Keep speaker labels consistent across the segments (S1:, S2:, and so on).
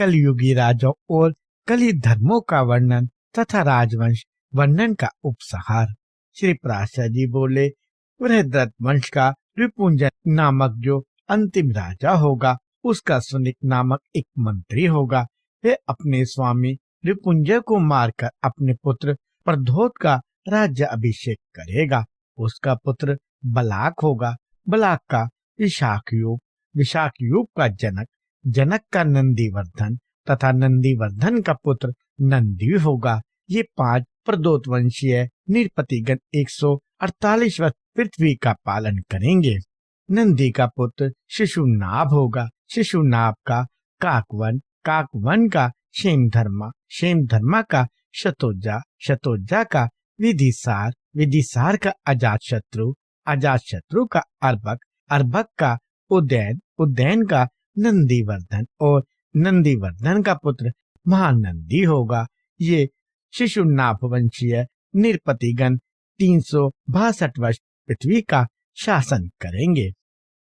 S1: कलयुगी राजाओं और कली धर्मों का वर्णन तथा राजवंश वर्णन का उपसंहार। श्री पराशर जी बोले, बृहद्रथ वंश का रिपुंजन नामक जो अंतिम राजा होगा, उसका सुनिक नामक एक मंत्री होगा। वह अपने स्वामी रिपुंजय को मारकर अपने पुत्र प्रद्योत का राज्य अभिषेक करेगा। उसका पुत्र बलाक होगा। बलाक का विशाखयूप, विशाखयूप का जनक, जनक का नंदीवर्धन तथा नंदीवर्धन का पुत्र नंदी होगा। ये 5 प्रद्योत वंशीय नृपतिगण 148 वर्ष पृथ्वी का पालन करेंगे। नंदी का पुत्र शिशुनाभ होगा। शिशुनाभ का काकवन, काकवन का क्षेमधर्मा, क्षेमधर्मा का शतोजा, शतोजा का विदिशार, विदिशार का अजातशत्रु, अजातशत्रु का अर्भक, अर्भक का उदयन, उदयन का नंदीवर्धन और नंदीवर्धन का पुत्र महानंदी होगा। ये शिशुनाभ वंशीय नृपतिगण 362 वर्ष पृथ्वी का शासन करेंगे।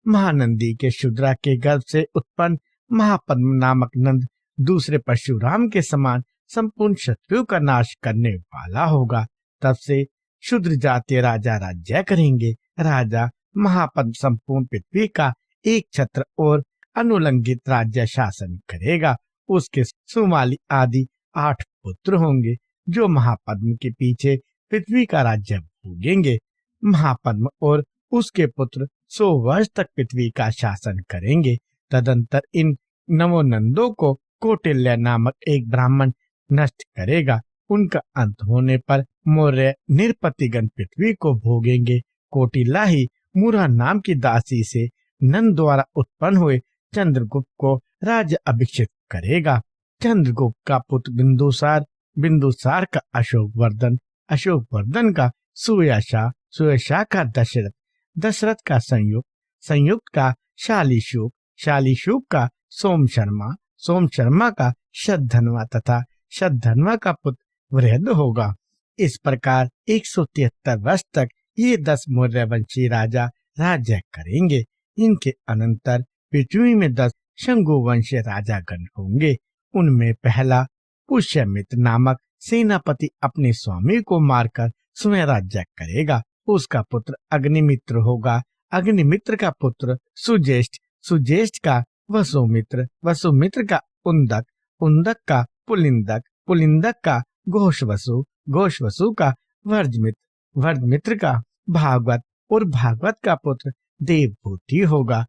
S1: महानंदी के शूद्रा के गर्भ से उत्पन्न महापद्म नामक नंद दूसरे परशुराम के समान संपूर्ण शत्रु का नाश करने वाला होगा। तब से शूद्र जातीय राजा राज्य करेंगे। राजा महापद्म संपूर्ण पृथ्वी का एक छत्र और अनुलंघित राज्य शासन करेगा। उसके सुमाली आदि 8 पुत्र होंगे, जो महापद्म के पीछे पृथ्वी का राज्य भोगेंगे। महापद्म और उसके पुत्र 100 वर्ष तक पृथ्वी का शासन करेंगे। तदंतर इन नवोनंदों को कौटिल्य नामक एक ब्राह्मण नष्ट करेगा। उनका अंत होने पर मौर्य नृपतिगण पृथ्वी को भोगेंगे। कौटिल्य ही मुरा नाम की दासी से नंद द्वारा उत्पन्न हुए चंद्रगुप्त को राज्य अभिषेक करेगा। चंद्रगुप्त का पुत्र बिंदुसार, बिंदुसार का अशोक वर्धन, अशोक वर्धन का सुयशा, सुयशा का दशरथ, दशरथ का संयुक्त, संयुक्त का शालीशुक, शालीशुक का सोम शर्मा, सोम शर्मा का शतधन्वा तथा शतधन्वा का पुत्र वृहद होगा। इस प्रकार 173 वर्ष तक ये 10 मौर्यवंशी राजा राज्य करेंगे। इनके अनंतर पृथ्वी में 10 शंगुवंशी राजागण होंगे। उनमें पहला पुष्यमित्र नामक सेनापति अपने स्वामी को मारकर स्वयं राज्य करेगा। उसका पुत्र अग्निमित्र होगा। अग्निमित्र का पुत्र सुज्येष्ठ, सुज्येष्ठ का वसुमित्र, वसुमित्र का उन्दक, उन्दक का पुलिंदक, पुलिंदक का घोषवसु, घोषवसु का वर्धमित्र, वर्धमित्र का भागवत और भागवत का पुत्र देवभूति होगा।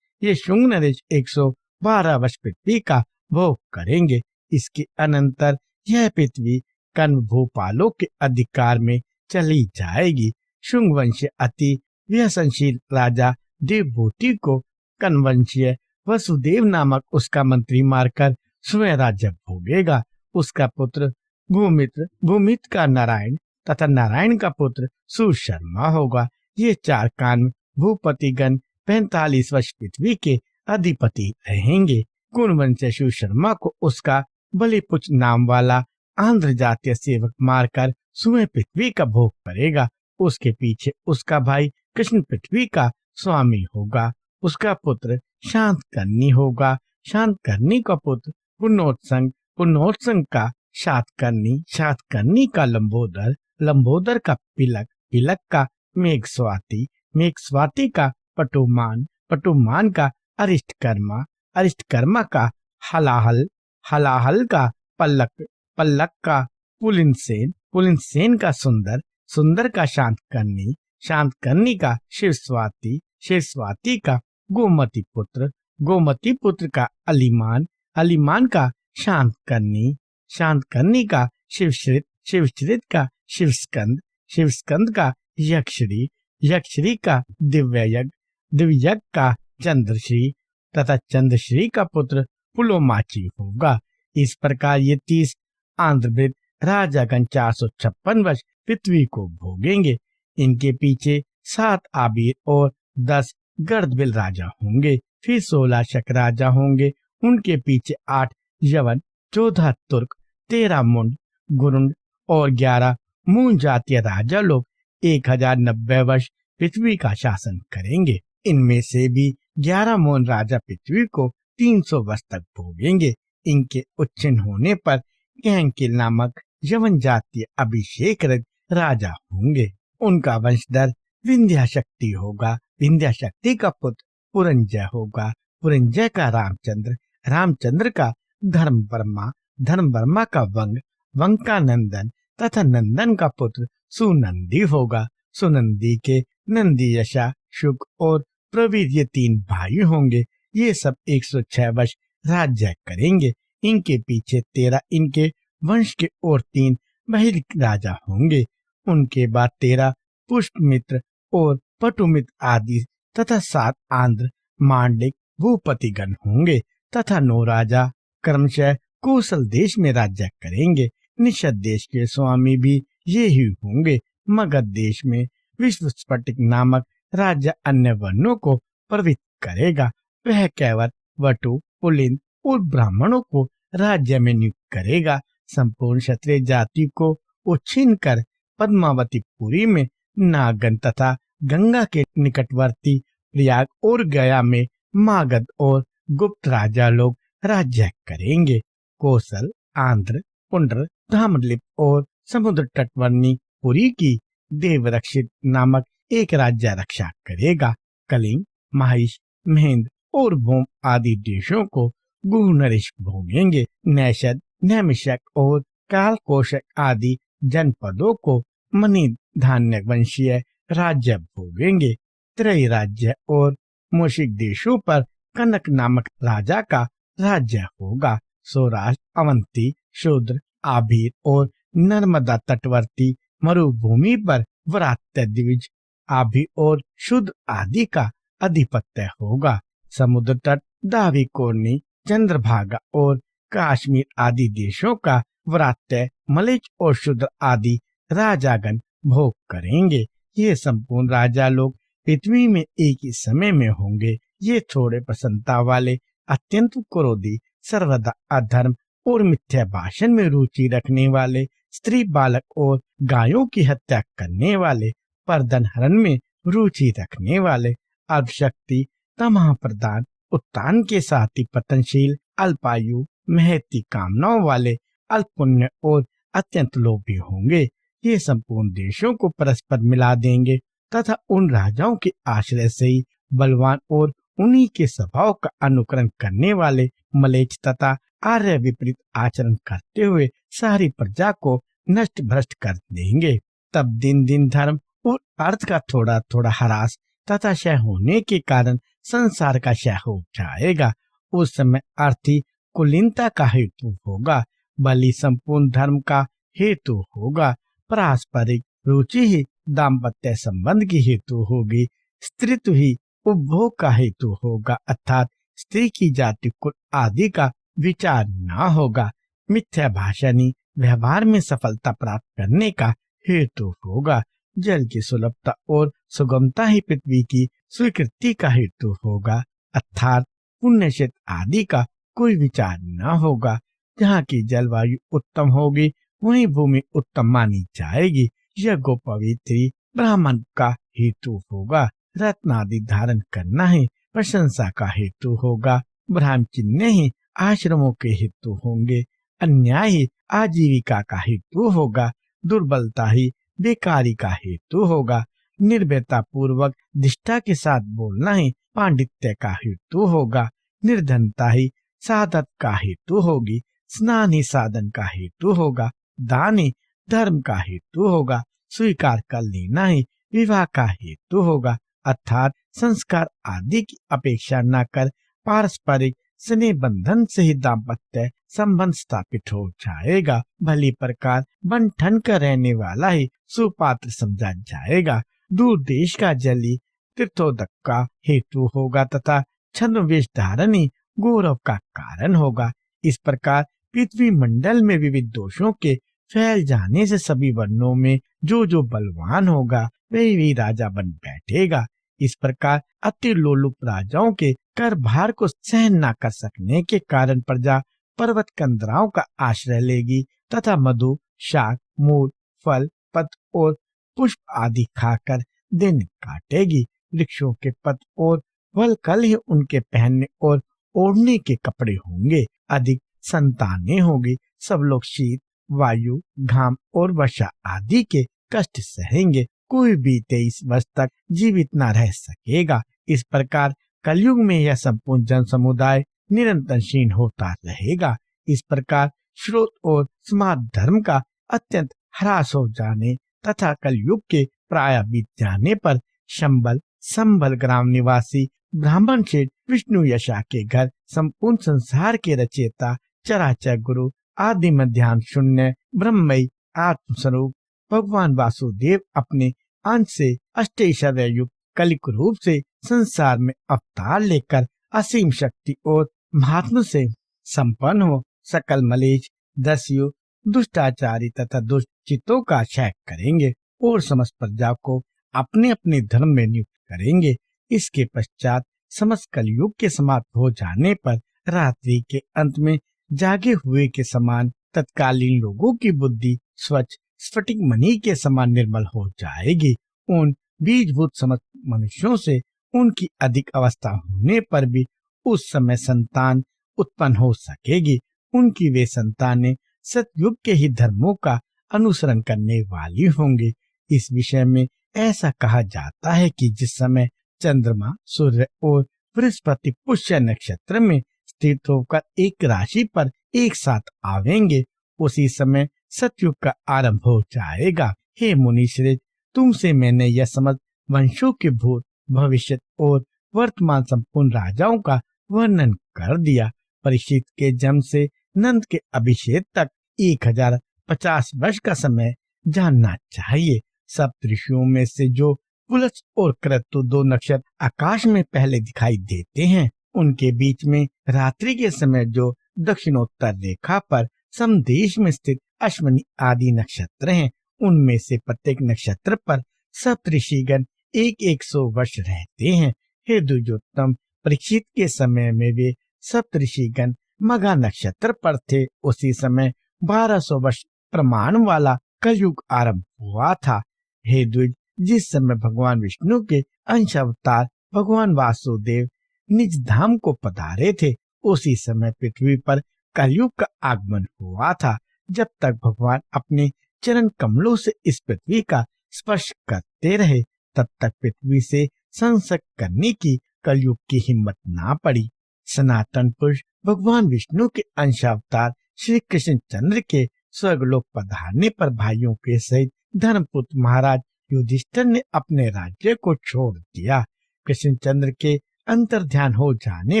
S1: ये शुंग नरेश 112 वर्ष पृथ्वी का भोग करेंगे। इसके अनंतर यह पृथ्वी कण्व भूपालों के अधिकार में चली जाएगी। शुंग वंशीय अति व्यसनशील राजा देवभूति को कण्वंशीय वसुदेव नामक उसका मंत्री मारकर स्वयं राज्य भोगेगा। उसका पुत्र भूमित्र, भूमित्र का नारायण तथा नारायण का पुत्र सुशर्मा होगा। ये 4 कान भूपतिगण 45 वर्ष पृथ्वी के अधिपति रहेंगे। कुणवंशीय सुशर्मा को उसका बलिपुच नाम वाला आंध्र जातीय सेवक मारकर स्वयं पृथ्वी का भोग करेगा। उसके पीछे उसका भाई कृष्ण पृथ्वी का स्वामी होगा। उसका पुत्र शांतकर्णी होगा। शांतकर्णी का पुत्र पुनोत्संग, पुनोत्संग का शातकर्णी, शातकर्णी का लंबोदर, लंबोदर का पिलक, पिलक का मेघस्वाति, मेघस्वाति का पटुमान, पटुमान का अरिष्टकर्मा, अरिष्टकर्मा का हलाहल, हलाहल का पल्लक, पल्लक का पुलिनसेन, पुलिनसेन का सुंदर, सुंदर का शांतकर्णी, शांतकर्णी का शिवस्वाति, शिवस्वाति का गोमती पुत्र, गोमती पुत्र का अलीमान, अलीमान का शांतकर्णी, शांतकर्णी का शिवश्रित, शिवश्रित का शिवस्कंद, शिवस्कंद का यक्षरी, यक्षरी का दिव्ययज्ञ, दिव्ययज्ञ का चंद्रश्री तथा चंद्रश्री का पुत्र पुलोमाची होगा। इस प्रकार ये 30 आंध्रवृत राजागण 456 वर्ष पृथ्वी को भोगेंगे। इनके पीछे 7 आबीर और 10 गर्दबिल राजा होंगे। फिर 16 शक राजा होंगे। उनके पीछे 8 यवन, 14 तुर्क, 13 मुंड, गुरुंड और 11 मून जातीय राजा लोग 1090 वर्ष पृथ्वी का शासन करेंगे। इनमें से भी 11 मून राजा पृथ्वी को 300 वर्ष तक भोगेंगे। इनके उच्चिन्न होने पर गैंकिल नामक यवन जातीय अभिषेक राजा होंगे। उनका वंशधर विंध्याशक्ति होगा। विंध्याशक्ति का पुत्र पुरंजय होगा। पुरंजय का रामचंद्र, रामचंद्र का धर्मवर्मा, धर्मवर्मा का वंग, वंग का नंदन तथा नंदन का पुत्र सुनंदी होगा। सुनंदी के नंदी, यशा, शुक और प्रवीर ये 3 भाई होंगे। ये सब 106 वर्ष राज्य करेंगे। इनके पीछे 13 इनके वंश के और 3 बहिर राजा होंगे। उनके बाद 13 पुष्पमित्र और पटुमित्र आदि तथा 7 आंध्र, मांडलिक भूपतिगण होंगे तथा 9 राजा क्रमशः कौशल देश में राज्य करेंगे। निषद देश के स्वामी भी ये ही होंगे। मगध देश में विश्वस्फटिक नामक राज्य अन्य वर्णों को प्रवृत्त करेगा। वह कैवट, वटु, पुलिन और ब्राह्मणों को राज्य में नियुक्त करेगा। संपूर्ण क्षत्रिय जाति को उच्छिन्न कर पद्मावती पुरी में नागन तथा गंगा के निकटवर्ती प्रयाग और गया में मागध और गुप्त राजा लोग राज्य करेंगे। कौशल, आंध्र, पुंड्र, धामलिप और समुद्र तटवर्णी पुरी की देवरक्षित नामक एक राज्य रक्षा करेगा। कलिंग, महिष, महेंद्र और भूम आदि देशों को गुहनरेश भोगेंगे। नैषद, नैमिषक और कालकोशक आदि जनपदों को मणि धान्य वंशीय राज्य भोगेंगे। त्रय राज्य और मूषिक देशों पर कनक नामक राजा का राज्य होगा। सौराष्ट्र, अवंती, शूद्र, आभीर और नर्मदा तटवर्ती मरुभूमि पर वरात्य, द्विज, आभि और शुद्ध आदि का अधिपत्य होगा। समुद्र तट, दावी कोरनी, चंद्रभागा और कश्मीर आदि देशों का वरात्य, मलेच और शुद्र आदि राजागण भोग करेंगे। ये संपूर्ण राजा लोग पृथ्वी में एक ही समय में होंगे। ये थोड़े प्रसन्नता वाले, अत्यंत क्रोधी, सर्वदा अधर्म और मिथ्या भाषण में रुचि रखने वाले, स्त्री, बालक और गायों की हत्या करने वाले, पर्दन हरण में रुचि रखने वाले, अल्पशक्ति, तमह प्रदान, उत्तान के साथ ही पतनशील, अल्पायु, महती कामनाओं वाले, अल्प पुण्य और अत्यंत लोभी होंगे। ये संपूर्ण देशों को परस्पर मिला देंगे तथा उन राजाओं के आश्रय से ही बलवान और उन्हीं के स्वभाव का अनुकरण करने वाले मलेच्छ तथा आर्य विपरीत आचरण करते हुए सारी प्रजा को नष्ट भ्रष्ट कर देंगे। तब दिन दिन धर्म और अर्थ का थोड़ा थोड़ा ह्रास तथा क्षय होने के कारण संसार का क्षय हो जाएगा। उस समय अर्थी कुलीनता का हेतु होगा, बलि संपूर्ण धर्म का हेतु होगा, पारस्परिक रुचि ही दाम्पत्य संबंध की हेतु होगी, स्त्रीत्व ही उपभोग का हेतु होगा, अर्थात स्त्री की जाति कुल आदि का विचार न होगा। मिथ्या भाषण ही व्यवहार में सफलता प्राप्त करने का हेतु होगा। जल की सुलभता और सुगमता ही पृथ्वी की स्वीकृति का हेतु होगा, अर्थात पुण्य क्षेत्र आदि का कोई विचार न होगा। जहाँ की जलवायु उत्तम होगी वहीं भूमि उत्तम मानी जाएगी। यज्ञोपवीत ब्राह्मण का हेतु होगा, रत्न आदि धारण करना ही प्रशंसा का हेतु होगा। ब्राह्मण चिन्ह ही आश्रमों के हेतु होंगे, अन्याय ही आजीविका का हेतु होगा, दुर्बलता ही बेकारी का हेतु होगा, निर्भयता पूर्वक निष्ठा के साथ बोलना ही पांडित्य का हेतु होगा, निर्धनता ही साधक का हेतु होगी, स्नान ही साधन का हेतु होगा, दान ही धर्म का हेतु होगा, स्वीकार कर लेना ही विवाह का हेतु होगा, अर्थात संस्कार आदि की अपेक्षा न कर पारस्परिक स्नेह बंधन से ही दाम्पत्य संबंध स्थापित हो जाएगा। भली प्रकार बन ठन कर रहने वाला ही सुपात्र समझा जाएगा। दूर देश का जली तीर्थोदक का हेतु होगा तथा छद्मवेश धारण ही गौरव का कारण होगा। इस प्रकार पृथ्वी मंडल में विविध दोषों के फैल जाने से सभी वर्णों में जो बलवान होगा वही राजा बन बैठेगा। इस प्रकार अति लोलुप राजाओं के कर भार को सहन न कर सकने के कारण प्रजा पर्वत कंदराओं का आश्रय लेगी तथा मधु, शाक, मूल, फल, पत्र और पुष्प आदि खाकर दिन काटेगी। वृक्षों के पत्र और फल कल ही उनके पहनने और ओढ़ने के कपड़े होंगे। अधिक संतानें होगी। सब लोग शीत, वायु, घाम और वर्षा आदि के कष्ट सहेंगे। कोई भी 23 वर्ष तक जीवित न रह सकेगा। इस प्रकार कलयुग में यह संपूर्ण जन समुदाय निरंतर क्षीण होता रहेगा। इस प्रकार स्रोत और समाज धर्म का अत्यंत ह्रास हो जाने तथा कलयुग के प्राय बीत जाने पर संबल ग्राम निवासी ब्राह्मण सेठ विष्णु यशा के घर संपूर्ण संसार के रचयिता चराचर गुरु आदि मध्यान्ह शून्य ब्रह्ममयी आत्म स्वरूप भगवान वासुदेव अपने अंश से अष्टैश्वर्य युक्त कलिक रूप से संसार में अवतार लेकर असीम शक्ति और महात्म से संपन्न हो सकल मलेच्छ, दस्यु, दुष्टाचारी तथा दुष्ट चित्तों का क्षय करेंगे और समस्त प्रजा को अपने अपने धर्म में नियुक्त करेंगे। इसके पश्चात समस्त कलयुग के समाप्त हो जाने पर रात्रि के अंत में जागे हुए के समान तत्कालीन लोगों की बुद्धि स्वच्छ स्फटिक मणि के समान निर्मल हो जाएगी। उन बीजभूत समस्त मनुष्यों से उनकी अधिक अवस्था होने पर भी उस समय संतान उत्पन्न हो सकेगी। उनकी वे संतानें सतयुग के ही धर्मों का अनुसरण करने वाली होंगी। इस विषय में ऐसा कहा जाता है कि जिस समय चंद्रमा, सूर्य और बृहस्पति पुष्य नक्षत्र में स्थित होकर एक राशि पर एक साथ आवेंगे, उसी समय सतयुग का आरंभ हो जाएगा। हे मुनि श्रेष्ठ, तुमसे मैंने यह समस्त वंशों के भूत, भविष्य और वर्तमान संपूर्ण राजाओं का वर्णन कर दिया। परीक्षित के जन्म से नंद के अभिषेक तक 1050 वर्ष का समय जानना चाहिए। सप्तऋषियों में से जो पुलस और क्रतु 2 नक्षत्र आकाश में पहले दिखाई देते हैं, उनके बीच में रात्रि के समय जो दक्षिणोत्तर रेखा पर समदेश में स्थित अश्विनी आदि नक्षत्र हैं, उनमें से प्रत्येक नक्षत्र पर सप्तऋषिगण 100 वर्ष रहते हैं। हे द्विजोत्तम, परीक्षित के समय में वे सप्तऋषिगण मघा नक्षत्र पर थे। उसी समय 1200 वर्ष प्रमाण वाला कलयुग आरंभ हुआ था। हे द्विज, जिस समय भगवान विष्णु के अंश अवतार भगवान वासुदेव निज धाम को पधारे थे, उसी समय पृथ्वी पर कलयुग का आगमन हुआ था। जब तक भगवान अपने चरण कमलों से इस पृथ्वी का स्पर्श करते रहे, तब तक पृथ्वी से संसर्ग करने की कलयुग की हिम्मत ना पड़ी। सनातन पुरुष भगवान विष्णु के अंशावतार श्री कृष्ण चंद्र के स्वर्गलोक पधारने पर भाइयों के सहित धर्मपुत्र महाराज युधिष्ठिर ने अपने राज्य को छोड़ दिया। कृष्ण चंद्र के अंतर्ध्यान हो जाने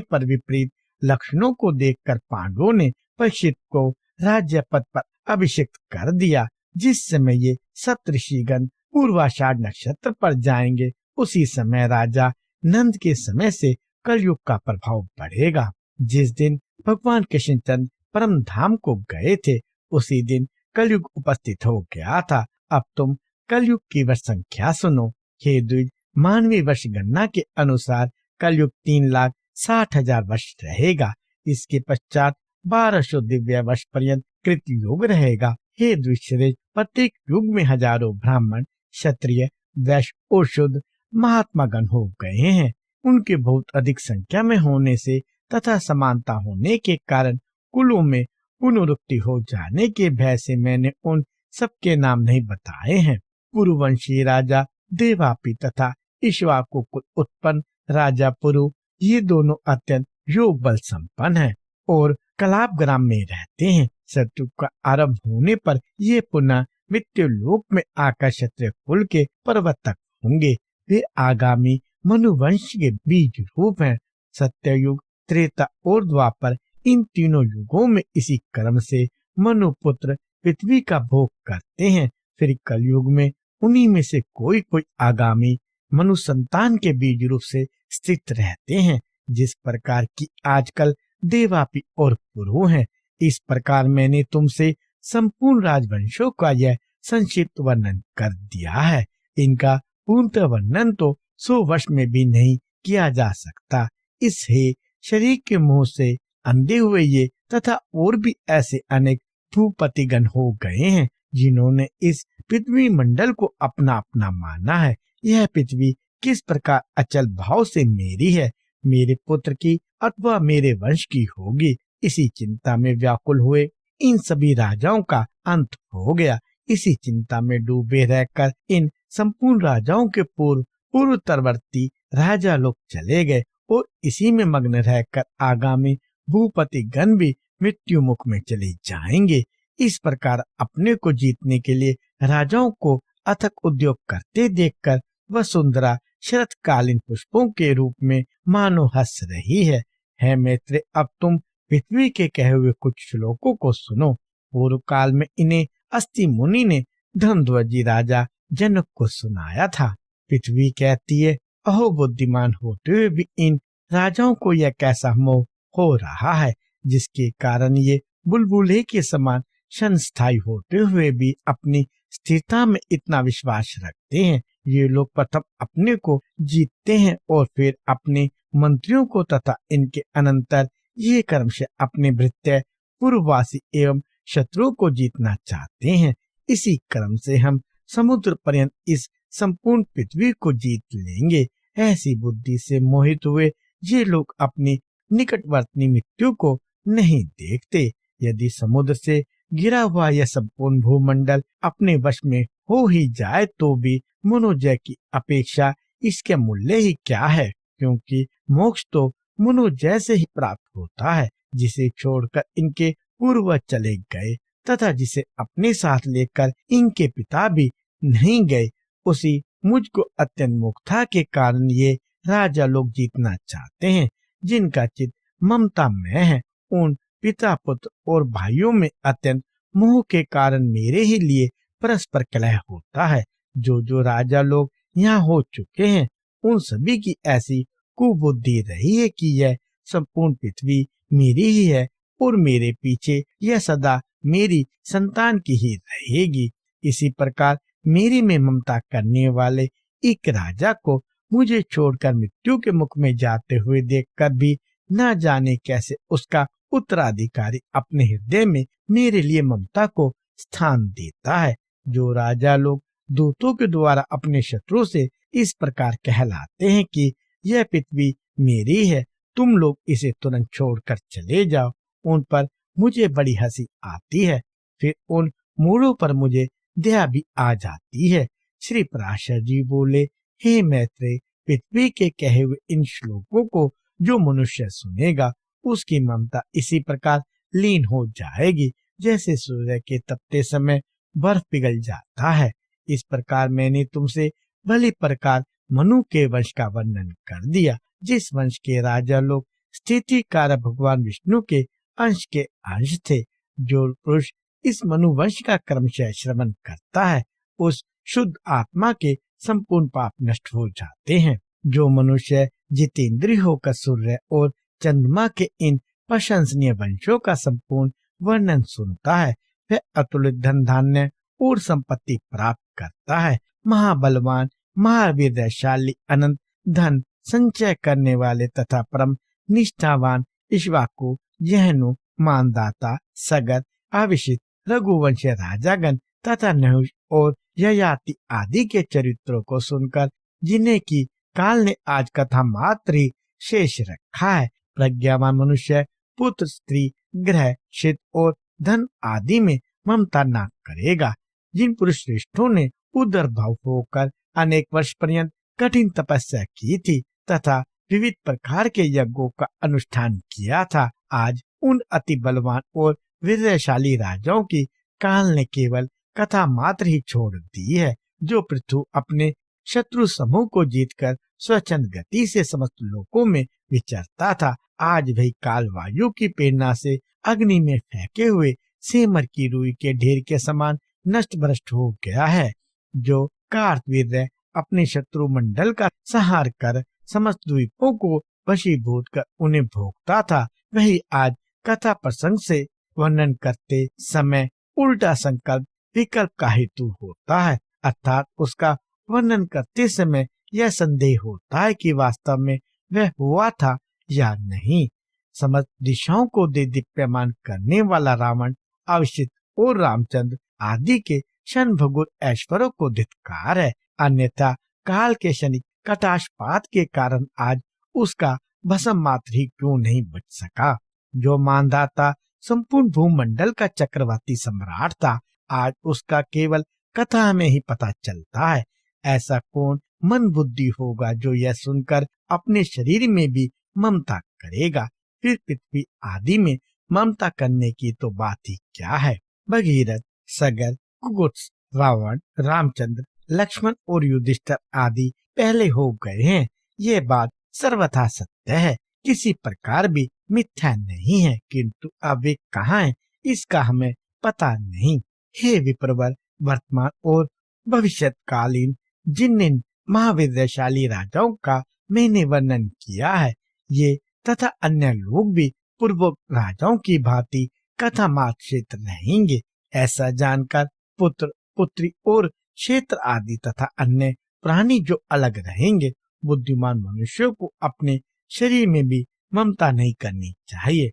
S1: पर विपरीत लक्षणों को देखकर पांडवों ने परीक्षित को राज्य पद पर अभिषिक्त कर दिया। जिस समय ये सप्तऋषिगण पूर्वाषाढ़ नक्षत्र पर जाएंगे, उसी समय राजा नंद के समय से कलयुग का प्रभाव बढ़ेगा। जिस दिन भगवान कृष्णचंद्र परम धाम को गए थे, उसी दिन कलयुग उपस्थित हो गया था। अब तुम कलयुग की वर्ष संख्या सुनो। हे द्विज, मानवीय वर्ष गणना के अनुसार कलयुग 3,60,000 वर्ष रहेगा। इसके पश्चात 1200 दिव्य वर्ष पर्यंत कृत युग रहेगा। हे द्विश्रेष्ठ, प्रत्येक युग में हजारों ब्राह्मण, क्षत्रिय, वैश्य और शूद्र महात्मा गण हो गए हैं। उनके बहुत अधिक संख्या में होने से तथा समानता होने के कारण कुलों में पुनरुक्ति हो जाने के भय से मैंने उन सबके नाम नहीं बताए हैं। पुरुवंशी राजा देवापि तथा इक्ष्वाकु कुल उत्पन्न राजा पुरु, ये दोनों अत्यंत योग बल संपन्न हैं और कलाप ग्राम में रहते हैं। सतयुग का आरंभ होने पर ये पुनः मृत्यु लोक में आकर क्षत्रिय कुल के प्रवर्तक होंगे। वे आगामी मनुवंश के बीज रूप हैं। सत्ययुग, त्रेता और द्वापर, इन तीनों युगों में इसी क्रम से मनुपुत्र पृथ्वी का भोग करते हैं। फिर कलयुग में उन्हीं में से कोई कोई आगामी मनु संतान के बीज रूप से स्थित रहते हैं। जिस प्रकार की आजकल देवापि और पुरु हैं, इस प्रकार मैंने तुमसे संपूर्ण राजवंशों का यह संक्षिप्त वर्णन कर दिया है। इनका पूर्णतः वर्णन तो 100 वर्ष में भी नहीं किया जा सकता। इस हे शरीर के मुंह से अंधे हुए ये तथा और भी ऐसे अनेक भूपतिगण हो गए हैं, जिन्होंने इस पृथ्वी मंडल को अपना अपना माना है। यह पृथ्वी किस प्रकार अचल भाव से मेरी है, मेरे पुत्र की अथवा मेरे वंश की होगी, इसी चिंता में व्याकुल हुए इन सभी राजाओं का अंत हो गया। इसी चिंता में डूबे रहकर इन संपूर्ण राजाओं के पूर्ववर्ती राजा लोग चले गए और इसी में मग्न रहकर आगामी भूपति गण भी मृत्यु मुख में चले जाएंगे। इस प्रकार अपने को जीतने के लिए राजाओं को अथक उद्योग करते देखकर वसुंधरा शरतकालीन पुष्पों के रूप में मानो हंस रही है मैत्रेय, अब तुम पृथ्वी के कहे हुए कुछ श्लोकों को सुनो। पूर्व काल में इन्हें अस्ति मुनि ने धनध्वजी राजा जनक को सुनाया था। पृथ्वी कहती है, अहो बुद्धिमान होते हुए भी इन राजाओं को यह कैसा मोह हो रहा है, जिसके कारण ये बुलबुले के समान क्षणस्थायी होते हुए भी अपनी स्थिरता में इतना विश्वास रखते हैं। ये लोग प्रथम अपने को जीतते हैं और फिर अपने मंत्रियों को तथा इनके अनंतर ये कर्म से अपने भृत्य पूर्ववासी एवं शत्रुओं को जीतना चाहते हैं। इसी क्रम से हम समुद्र पर्यंत इस संपूर्ण पृथ्वी को जीत लेंगे। ऐसी बुद्धि से मोहित हुए ये लोग अपनी निकटवर्ती मृत्यु को नहीं देखते। यदि समुद्र से गिरा हुआ यह संपूर्ण भूमंडल अपने वश में हो ही जाए तो भी मनोजय की अपेक्षा इसके मूल्य ही क्या है, क्योंकि मोक्ष तो मनोजय से ही प्राप्त होता है, जिसे छोड़कर इनके पूर्वज चले गए तथा जिसे अपने साथ लेकर इनके पिता भी नहीं गए। उसी मुझको अत्यंत मुग्धता के कारण ये राजा लोग जीतना चाहते हैं, जिनका चित्त ममता में है। उन पिता पुत्र और भाइयों में अत्यंत मोह के कारण मेरे ही लिए परस्पर कलह होता है। जो राजा लोग यहाँ हो चुके हैं उन सभी की ऐसी कुबुद्धि रही है कि यह संपूर्ण पृथ्वी मेरी ही है और मेरे पीछे यह सदा मेरी संतान की ही रहेगी। इसी प्रकार मेरी में ममता करने वाले एक राजा को मुझे छोड़कर मृत्यु के मुख में जाते हुए देखकर भी न जाने कैसे उसका उत्तराधिकारी अपने हृदय में मेरे लिए ममता को स्थान देता है। जो राजा लोग दूतों के द्वारा अपने शत्रु से इस प्रकार कहलाते हैं कि यह पृथ्वी मेरी है, तुम लोग इसे तुरंत छोड़कर चले जाओ, उन पर मुझे बड़ी हंसी आती है। फिर उन मूढ़ों पर मुझे दया भी आ जाती है। श्री पराशर जी बोले, हे मैत्रेय, पृथ्वी के कहे हुए इन श्लोकों को जो मनुष्य सुनेगा उसकी ममता इसी प्रकार लीन हो जाएगी जैसे सूर्य के तपते समय बर्फ पिघल जाता है। इस प्रकार मैंने तुमसे भली प्रकार मनु के वंश का वर्णन कर दिया, जिस वंश के राजा लोग स्थिति कारक भगवान विष्णु के अंश के अंश थे। जो पुरुष इस मनु वंश का क्रमशः श्रवण करता है उस शुद्ध आत्मा के संपूर्ण पाप नष्ट हो जाते हैं। जो मनुष्य जितेंद्रिय होकर सूर्य और चंद्रमा के इन प्रशंसनीय वंशों का संपूर्ण वर्णन सुनता है वह अतुलित धन धान्य और संपत्ति प्राप्त करता है। महाबलवान महावीरशाली अनंत धन संचय करने वाले तथा परम निष्ठावान इक्ष्वाकु, जहनु, मानदाता, सगर, अविषित, रघुवंश राजागण तथा नहुष और ययाति आदि के चरित्रों को सुनकर जिन्हें की काल ने आज कथा मात्र ही शेष रखा है, प्रज्ञावान मनुष्य पुत्र, स्त्री, ग्रह, शीत और धन आदि में ममता न करेगा। जिन पुरुष श्रेष्ठों ने उदर भाव होकर अनेक वर्ष पर्यंत कठिन तपस्या की थी तथा विविध प्रकार के यज्ञों का अनुष्ठान किया था, आज उन अति बलवान और वीरशाली राजाओं की काल ने केवल कथा मात्र ही छोड़ दी है। जो पृथु अपने शत्रु समूह को जीतकर स्वच्छंद गति से समस्त लोकों में विचरता था, आज वही काल वायु की प्रेरणा से अग्नि में फेंके हुए सेमर की रुई के ढेर के समान नष्ट भ्रष्ट हो गया है। जो कार्तवीर्य अपने शत्रु मंडल का संहार कर समस्त द्वीपों को वशीभूत कर उन्हें भोगता था, वही आज कथा प्रसंग से वर्णन करते समय उल्टा संकल्प विकल्प का हेतु होता है, अर्थात उसका वर्णन करते समय यह संदेह होता है कि वास्तव में वह हुआ था या नहीं। समस्त दिशाओं को दीप्यमान करने वाला रावण, अविषित और रामचंद्र आदि के क्षण भंगुर ऐश्वर्यों को धिक्कार है, अन्यथा काल के क्षणिक कटाक्षपात के कारण आज उसका भस्म मात्र ही क्यों नहीं बच सका। जो मानधाता संपूर्ण भूमंडल का चक्रवर्ती सम्राट था, आज उसका केवल कथा में ही पता चलता है। ऐसा कौन मन बुद्धि होगा जो यह सुनकर अपने शरीर में भी ममता करेगा? फिर पृथ्वी आदि में ममता करने की तो बात ही क्या है। भगीरथ, सगर, कुकुत्स, रावण, रामचंद्र, लक्ष्मण और युधिष्ठिर आदि पहले हो गए हैं। ये बात सर्वथा सत्य है, किसी प्रकार भी मिथ्या नहीं है, किंतु अब वे कहाँ हैं इसका हमें पता नहीं। हे विप्रवर, वर्तमान और भविष्यकालीन जिन महाविद्याशाली राजाओं का मैंने वर्णन किया है, ये तथा अन्य लोग भी पूर्व राजाओं की भांति कथा मात्र क्षेत्र रहेंगे। ऐसा जानकर पुत्र, पुत्री और क्षेत्र आदि तथा अन्य प्राणी जो अलग रहेंगे, बुद्धिमान मनुष्यों को अपने शरीर में भी ममता नहीं करनी चाहिए।